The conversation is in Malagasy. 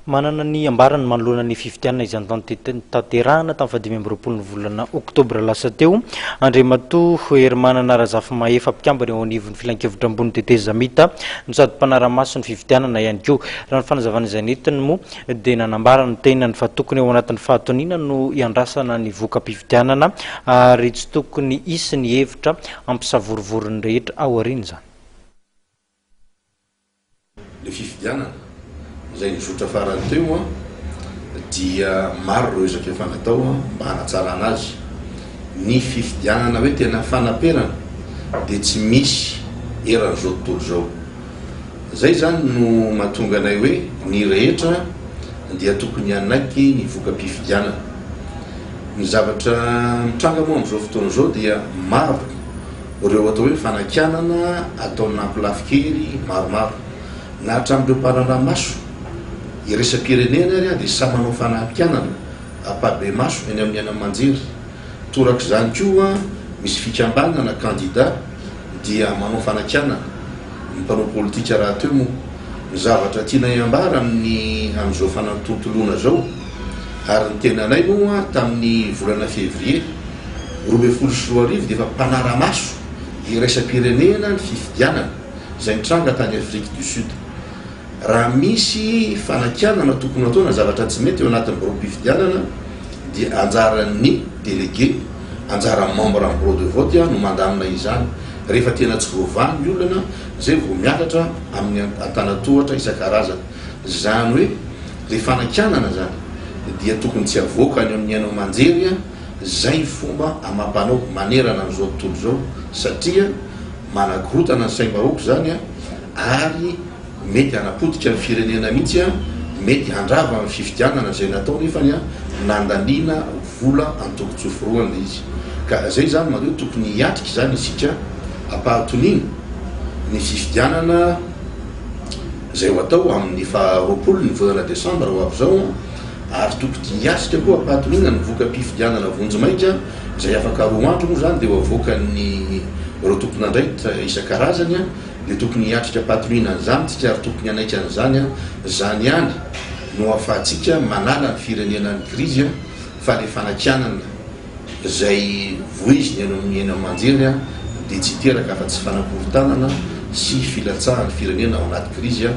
manana ny ambarany manoloana ny fifidianana izany tanterahana tamin'ny fadimy amby roapolo ny volana oktobra lasa teo Andriamatoa hery manana razafy maefa mpikambana eo anivon'ny filan-kevitra ambony teteza mita no sady mpanara-maso ny fifidianana ihany koa raha ny fanazavana izay nentiny moa dia nanambara ny tenany fa tokony eo anatin'ny fahatonina no iandrasana ny voka-pifidianana ary tsy tokony isy ny hevitra ampisavorovorony rehetra ao aoriana zany. Le fifidianana zay nizotra farany teo dia maro reo ezaka efa natao mba hanatsarana azy. Ny fifidianana hoe tena fanaperana dia tsy misy eran'izao tontolo zao. Zay zany no mahatonga anay hoe ny rehetra dia tokony anaiky ny voka-pifidianana. Ny zavatra mitranga moa amin'izao fotoana izao dia maro ireo atao hoe fanakianana atao nampilafikery maromaro na hatramin'ireo mpanara-maso iresam-pirenena ary dia samy manao fanampianana ampabe maso eny amin'ny ana-manjery. Toraka izany koa misy fikambanana na kandida dia manao fanakianana ny mpanao politika raha teo moa ny zavatra tiana iambara amin'izao fanatontoloana zao ary ny tenanay moa tamin'ny volana février 2024 dia efa mpanara-maso iresam-pirenena ny fifidianana izay nitranga tany Afrique du Sud. Raha misy fanakianana tokony atao na zavatra tsy mety eo anatin'ny bureau-pifidianana dia anjaran'ny délégué, anjaran'ny membre en bureau de vote no mandamina izany. Rehefa tena tsy voavany ny olana zay vao miakatra amin'ny antanatohatra isan-karazany. Zany hoe le fanakianana zany dia tokony tsy avoaka any amin'ny ainao manjery zay fomba amam-panao manerana n'izao tontolo zao satria manakorotana ny saim-bahoaka zany ary mety hanapotika ny firenena mihitsy mety handrava amin'ny fifidianana zay natao nefany nandaniana vola antoko-tsoforoana izy. Ka zay zany mahatonga tokony hiatrika zany isika ampahatonina ny fifidianana zay ho atao amin'ny faharoapolo ny volana desambra ho avy zao ary tokony hiatrika koa ampahatonina ny voka-pifidianana vonjimaika zay afaka roa andro moa zany dia ho avoakan'ny ireo tompon'andraikitra isan-karazany dia tokony hiatrika ampahatonina an'izany tsika ary tokony anaika an'izany zany ihany no ahafahantsika manala ny firenenan'ny krizy fa le fanakianana zay voiziny eno amin'ny eny amanjery dia tsy teraka fa tsy fanaporontanana sy filatsahan'ny firenena ao anaty krizy